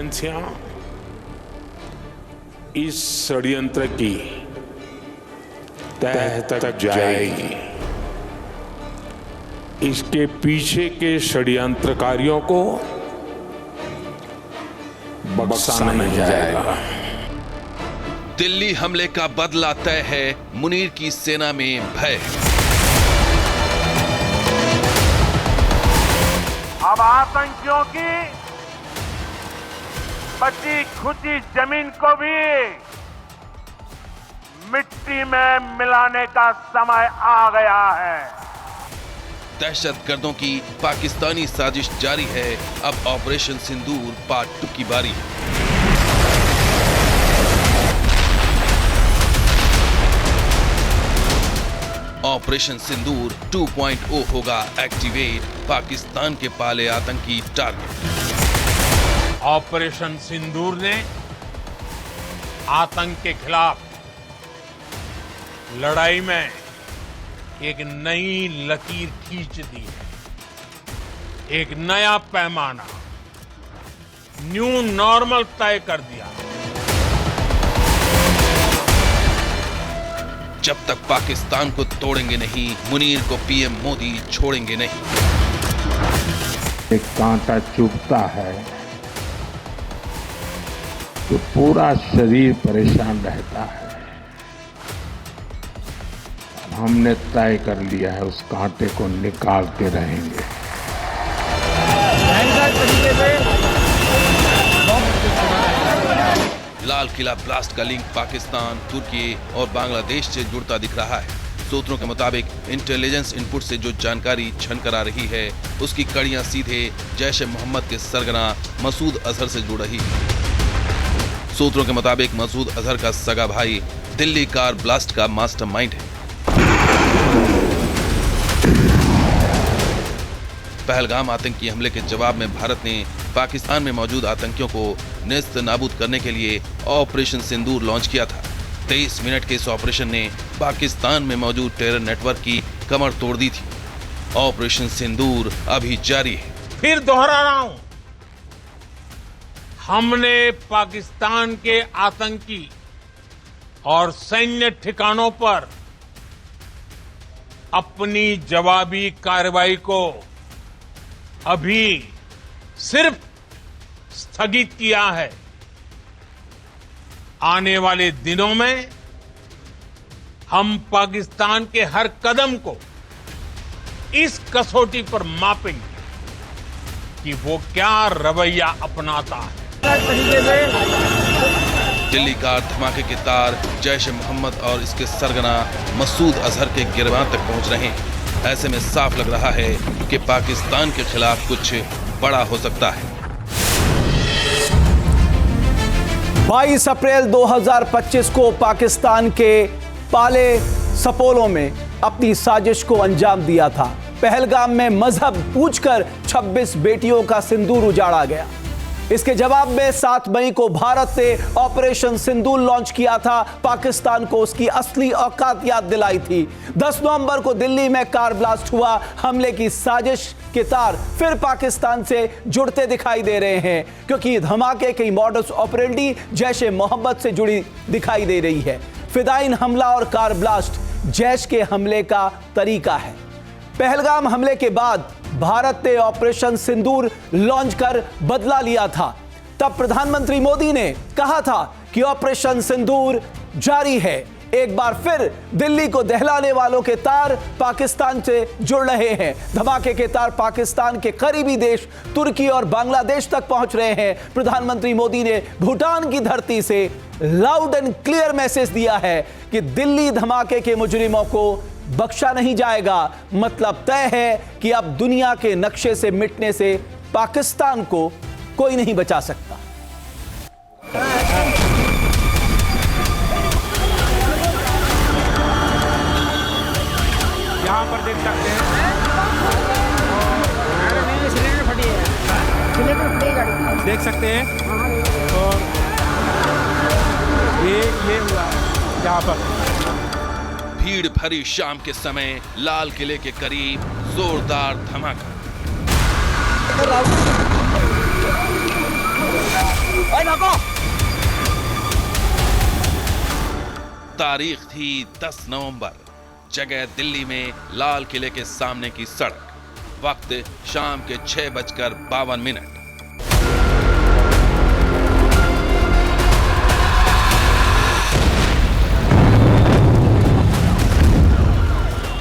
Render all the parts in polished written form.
एजेंसियां इस षड्यंत्र की तह तक जाएगी। इसके पीछे के षड्यंत्रकारियों को बख्शा नहीं जाएगा। दिल्ली हमले का बदला तय है, मुनीर की सेना में भय। अब आतंकियों की बची खुची जमीन को भी मिट्टी में मिलाने का समय आ गया है। दहशतगर्दों की पाकिस्तानी साजिश जारी है। अब ऑपरेशन सिंदूर पार्ट 2 की बारी है। ऑपरेशन सिंदूर 2.0 होगा एक्टिवेट, पाकिस्तान के पाले आतंकी टारगेट। ऑपरेशन सिंदूर ने आतंक के खिलाफ लड़ाई में एक नई लकीर खींच दी है, एक नया पैमाना, न्यू नॉर्मल तय कर दिया। जब तक पाकिस्तान को तोड़ेंगे नहीं, मुनीर को पीएम मोदी छोड़ेंगे नहीं। एक कांटा चुभता है तो पूरा शरीर परेशान रहता है। हमने तय कर लिया है, उस कांटे को निकालते रहेंगे। लाल किला ब्लास्ट का लिंक पाकिस्तान, तुर्की और बांग्लादेश से जुड़ता दिख रहा है। सूत्रों के मुताबिक इंटेलिजेंस इनपुट से जो जानकारी छनकर आ रही है, उसकी कड़ियां सीधे जैश ए मोहम्मद के सरगना मसूद अजहर से जुड़ रही है। सूत्रों के मुताबिक मसूद अजहर का सगा भाई दिल्ली कार ब्लास्ट का मास्टरमाइंड है। पहलगाम आतंकी हमले के जवाब में भारत ने पाकिस्तान में मौजूद आतंकियों को नेस्त नाबूद करने के लिए ऑपरेशन सिंदूर लॉन्च किया था। 23 मिनट के इस ऑपरेशन ने पाकिस्तान में मौजूद टेरर नेटवर्क की कमर तोड़ दी थी। ऑपरेशन सिंदूर अभी जारी है। फिर दोहरा रहा हूं, हमने पाकिस्तान के आतंकी और सैन्य ठिकानों पर अपनी जवाबी कार्रवाई को अभी सिर्फ स्थगित किया है। आने वाले दिनों में हम पाकिस्तान के हर कदम को इस कसौटी पर मापेंगे कि वो क्या रवैया अपनाता है। दिल्ली कार धमाके के तार जैश ए मोहम्मद और इसके सरगना मसूद अजहर के गिरबान तक पहुंच रहे हैं। ऐसे में साफ लग रहा है कि पाकिस्तान के खिलाफ कुछ बड़ा हो सकता है। 22 अप्रैल 2025 को पाकिस्तान के पाले सपोलों में अपनी साजिश को अंजाम दिया था। पहलगाम में मजहब पूछकर 26 बेटियों का सिंदूर उजाड़ा गया। इसके जवाब में 7 मई को भारत ने ऑपरेशन सिंदूर लॉन्च किया था। पाकिस्तान को उसकी असली औकात याद दिलाई थी। 10 नवंबर को दिल्ली में कार ब्लास्ट हुआ। हमले की साजिश के तार फिर पाकिस्तान से जुड़ते दिखाई दे रहे हैं, क्योंकि धमाके की मॉडस ऑपरेंडी जैश ए मोहम्मद से जुड़ी दिखाई दे रही है। फिदाइन हमला और कार ब्लास्ट जैश के हमले का तरीका है। पहलगाम हमले के बाद भारत ने ऑपरेशन सिंदूर लॉन्च कर बदला लिया था। तब प्रधानमंत्री मोदी ने कहा था कि ऑपरेशन सिंदूर जारी है। एक बार फिर दिल्ली को दहलाने वालों के तार पाकिस्तान से जुड़ रहे हैं। धमाके के तार पाकिस्तान के करीबी देश तुर्की और बांग्लादेश तक पहुंच रहे हैं। प्रधानमंत्री मोदी ने भूटान की धरती से लाउड एंड क्लियर मैसेज दिया है कि दिल्ली धमाके के मुजरिमों को बख्शा नहीं जाएगा। मतलब तय है कि अब दुनिया के नक्शे से मिटने से पाकिस्तान को कोई नहीं बचा सकता। यहाँ पर देख सकते हैं देख सकते हैं और ये हुआ यहाँ पर। भीड़ भरी शाम के समय लाल किले के करीब जोरदार धमाका। तारीख थी 10 नवंबर, जगह दिल्ली में लाल किले के सामने की सड़क, वक्त शाम के 6:52।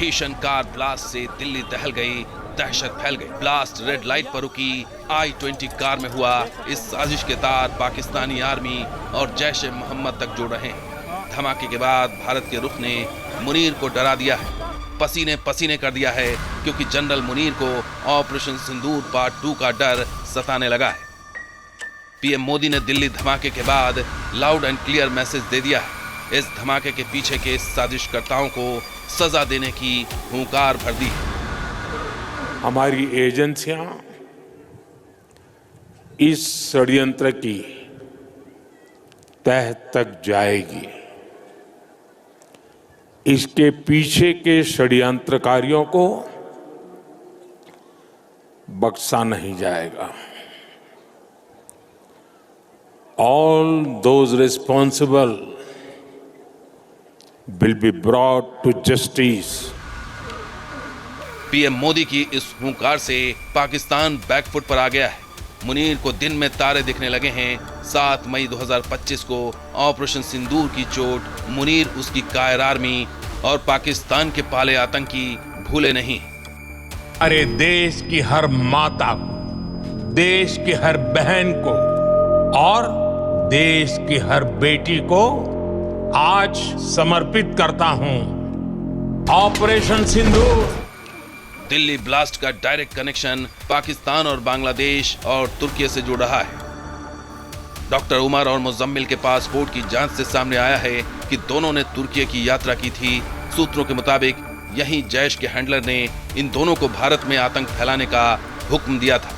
भीषण कार ब्लास्ट से दिल्ली दहल गई, दहशत फैल गई। ब्लास्ट रेड लाइट पर रुकी I-20 कार में हुआ। इस साजिश के तार पाकिस्तानी आर्मी और जैश ए मोहम्मद तक जुड़ रहे हैं। धमाके के बाद भारत के रुख ने मुनीर को डरा दिया है, पसीने पसीने कर दिया है, क्योंकि जनरल मुनीर को ऑपरेशन सिंदूर पार्ट 2 का डर सताने लगा है। पीएम मोदी ने दिल्ली धमाके के बाद लाउड एंड क्लियर मैसेज दे दिया है। इस धमाके के पीछे के साजिशकर्ताओं को सजा देने की हुंकार भर दी है। हमारी एजेंसियां इस षड्यंत्र की तह तक जाएगी। इसके पीछे के षड्यंत्रकारियों को बख्शा नहीं जाएगा। All those responsible will be brought to justice. PM Modi की इस हुंकार से पाकिस्तान बैकफुट पर आ गया है। मुनीर को दिन में तारे दिखने लगे हैं। 7 मई 2025 को ऑपरेशन सिंदूर की चोट मुनीर, उसकी कायर आर्मी और पाकिस्तान के पाले आतंकी भूले नहीं। अरे देश की हर माता को, देश की हर बहन को और देश की हर बेटी को आज समर्पित करता हूं ऑपरेशन सिंदूर। दिल्ली ब्लास्ट का डायरेक्ट कनेक्शन पाकिस्तान और बांग्लादेश और तुर्की से जुड़ रहा है। डॉक्टर उमर और मुजम्मिल के पासपोर्ट की जांच से सामने आया है कि दोनों ने तुर्की की यात्रा की थी। सूत्रों के मुताबिक यहीं जैश के हैंडलर ने इन दोनों को भारत में आतंक फैलाने का हुक्म दिया था।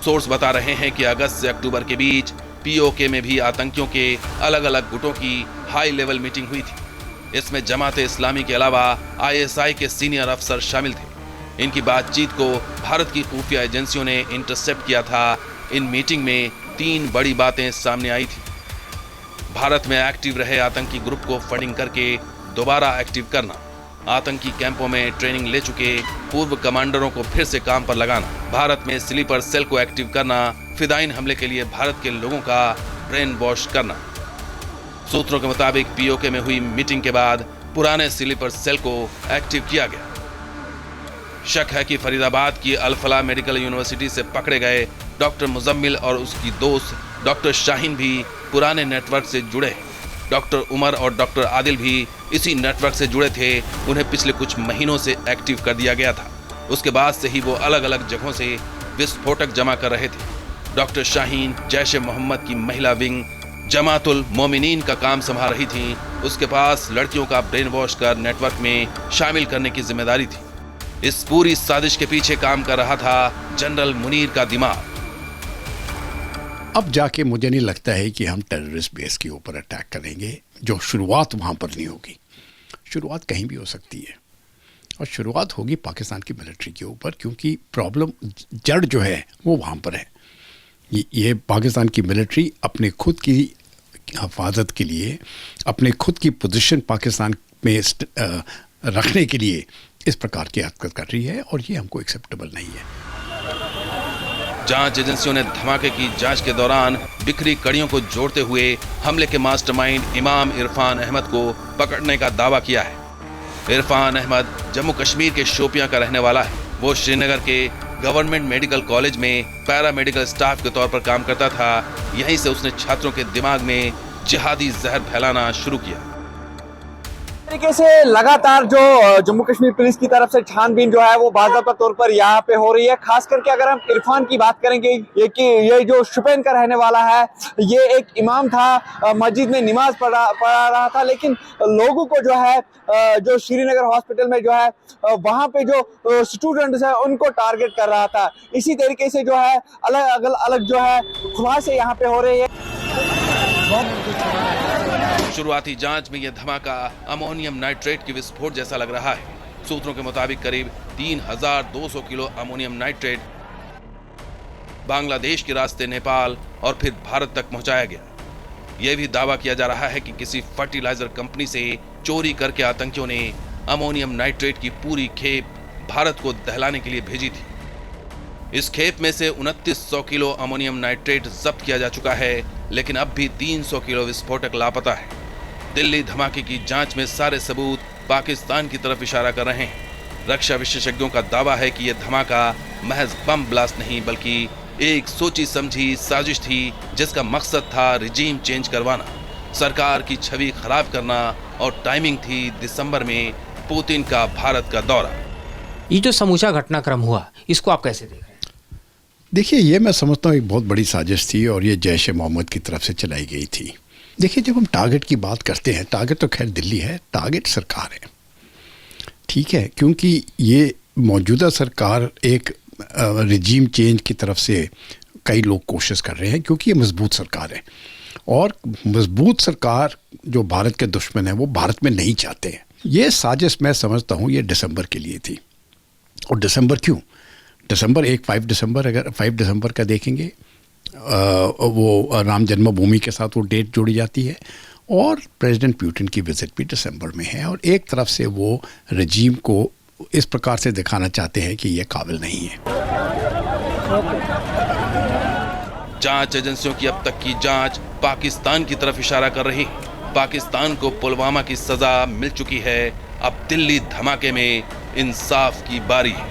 सोर्स बता रहे हैं कि अगस्त से अक्टूबर के बीच पीओके में भी आतंकियों के अलग अलग गुटों की हाई लेवल मीटिंग हुई थी। इसमें जमात इस्लामी के अलावा ISI के सीनियर अफसर शामिल थे। इनकी बातचीत को भारत की खुफिया एजेंसियों ने इंटरसेप्ट किया था। इन मीटिंग में 3 बड़ी बातें सामने आई थी। भारत में एक्टिव रहे आतंकी ग्रुप को फंडिंग करके दोबारा एक्टिव करना, आतंकी कैंपों में ट्रेनिंग ले चुके पूर्व कमांडरों को फिर से काम पर लगाना, भारत में स्लीपर सेल को एक्टिव करना, फिदाइन हमले के लिए भारत के लोगों का ब्रेन वॉश करना। सूत्रों के मुताबिक पीओके में हुई मीटिंग के बाद पुराने स्लीपर सेल को एक्टिव किया गया। शक है कि फरीदाबाद की अल-फलाह मेडिकल यूनिवर्सिटी से पकड़े गए डॉक्टर मुजम्मिल और उसकी दोस्त डॉक्टर शाहीन भी पुराने नेटवर्क से जुड़े। डॉक्टर उमर और डॉक्टर आदिल भी इसी नेटवर्क से जुड़े थे। उन्हें पिछले कुछ महीनों से एक्टिव कर दिया गया था। उसके बाद से ही वो अलग अलग जगहों से विस्फोटक जमा कर रहे थे। डॉक्टर शाहीन जैश ए मोहम्मद की महिला विंग जमातुल मोमिनीन का काम संभाल रही थी। उसके पास लड़कियों का ब्रेन वॉश कर नेटवर्क में शामिल करने की जिम्मेदारी थी। इस पूरी साजिश के पीछे काम कर रहा था जनरल मुनीर का दिमाग। अब जाके मुझे नहीं लगता है कि हम टेररिस्ट बेस के ऊपर अटैक करेंगे। जो शुरुआत वहाँ पर नहीं होगी, शुरुआत कहीं भी हो सकती है और शुरुआत होगी पाकिस्तान की मिलिट्री के ऊपर, क्योंकि प्रॉब्लम जड़ जो है वो वहाँ पर है। ये पाकिस्तान की मिलिट्री अपने खुद की हिफाजत के लिए, अपने खुद की पोजीशन पाकिस्तान में रखने के लिए इस प्रकार की हरकत कर रही है और ये हमको एक्सेप्टेबल नहीं है। जांच एजेंसियों ने धमाके की जांच के दौरान बिखरी कड़ियों को जोड़ते हुए हमले के मास्टरमाइंड इमाम इरफान अहमद को पकड़ने का दावा किया है। इरफान अहमद जम्मू कश्मीर के शोपियां का रहने वाला है। वो श्रीनगर के गवर्नमेंट मेडिकल कॉलेज में पैरामेडिकल स्टाफ के तौर पर काम करता था। यहीं से उसने छात्रों के दिमाग में जिहादी जहर फैलाना शुरू किया। तरीके से लगातार जो जम्मू कश्मीर पुलिस की तरफ से छानबीन जो है वो बाज़ाब्ता तौर पर यहाँ पे हो रही है। खास करके अगर हम इरफान की बात करेंगे, ये जो शुपियां का रहने वाला है, ये एक इमाम था, मस्जिद में नमाज पढ़ा रहा था, लेकिन लोगों को जो है जो श्रीनगर हॉस्पिटल में जो है वहाँ पे जो स्टूडेंट्स हैं उनको टारगेट कर रहा था। इसी तरीके से जो है अलग जो है खुलासे यहाँ पे हो रहे हैं। शुरुआती जांच में यह धमाका अमोनियम नाइट्रेट के विस्फोट जैसा लग रहा है। सूत्रों के मुताबिक करीब 3200 किलो अमोनियम नाइट्रेट बांग्लादेश के रास्ते नेपाल और फिर भारत तक पहुंचाया गया। यह भी दावा किया जा रहा है कि किसी फर्टिलाइजर कंपनी से चोरी करके आतंकियों ने अमोनियम नाइट्रेट की पूरी खेप भारत को दहलाने के लिए भेजी थी। इस खेप में से 2900 किलो अमोनियम नाइट्रेट जब्त किया जा चुका है, लेकिन अब भी 300 किलो विस्फोटक लापता है। दिल्ली धमाके की जांच में सारे सबूत पाकिस्तान की तरफ इशारा कर रहे हैं। रक्षा विशेषज्ञों का दावा है कि यह धमाका महज बम ब्लास्ट नहीं बल्कि एक सोची समझी साजिश थी, जिसका मकसद था रिजीम चेंज करवाना, सरकार की छवि खराब करना और टाइमिंग थी दिसंबर में पुतिन का भारत का दौरा। ये जो समूचा घटनाक्रम हुआ, इसको आप कैसे देख रहे हैं? देखिए, ये मैं समझता हूँ एक बहुत बड़ी साजिश थी और ये जैश ए मोहम्मद की तरफ से चलाई गई थी। देखिए, जब हम टारगेट की बात करते हैं, टारगेट तो खैर दिल्ली है, टारगेट सरकार है, ठीक है, क्योंकि ये मौजूदा सरकार एक रिजीम चेंज की तरफ से कई लोग कोशिश कर रहे हैं, क्योंकि ये मजबूत सरकार है और मजबूत सरकार जो भारत के दुश्मन है वो भारत में नहीं चाहते हैं। ये साजिश मैं समझता हूँ ये दिसंबर के लिए थी। और दिसंबर क्यों? दिसंबर 5 दिसंबर, अगर 5 दिसंबर का देखेंगे वो राम जन्मभूमि के साथ वो डेट जोड़ी जाती है और प्रेसिडेंट पुतिन की विजिट भी दिसंबर में है और एक तरफ से वो रजीम को इस प्रकार से दिखाना चाहते हैं कि ये काबिल नहीं है। जांच एजेंसियों की अब तक की जांच पाकिस्तान की तरफ इशारा कर रही है। पाकिस्तान को पुलवामा की सजा मिल चुकी है, अब दिल्ली धमाके में इंसाफ की बारी है।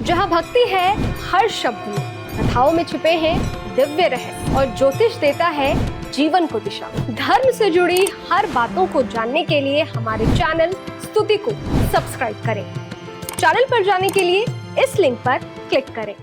जहां भक्ति है हर शब्द में, कथाओं में छुपे हैं दिव्य रहस्य और ज्योतिष देता है जीवन को दिशा। धर्म से जुड़ी हर बातों को जानने के लिए हमारे चैनल स्तुति को सब्सक्राइब करें। चैनल पर जाने के लिए इस लिंक पर क्लिक करें।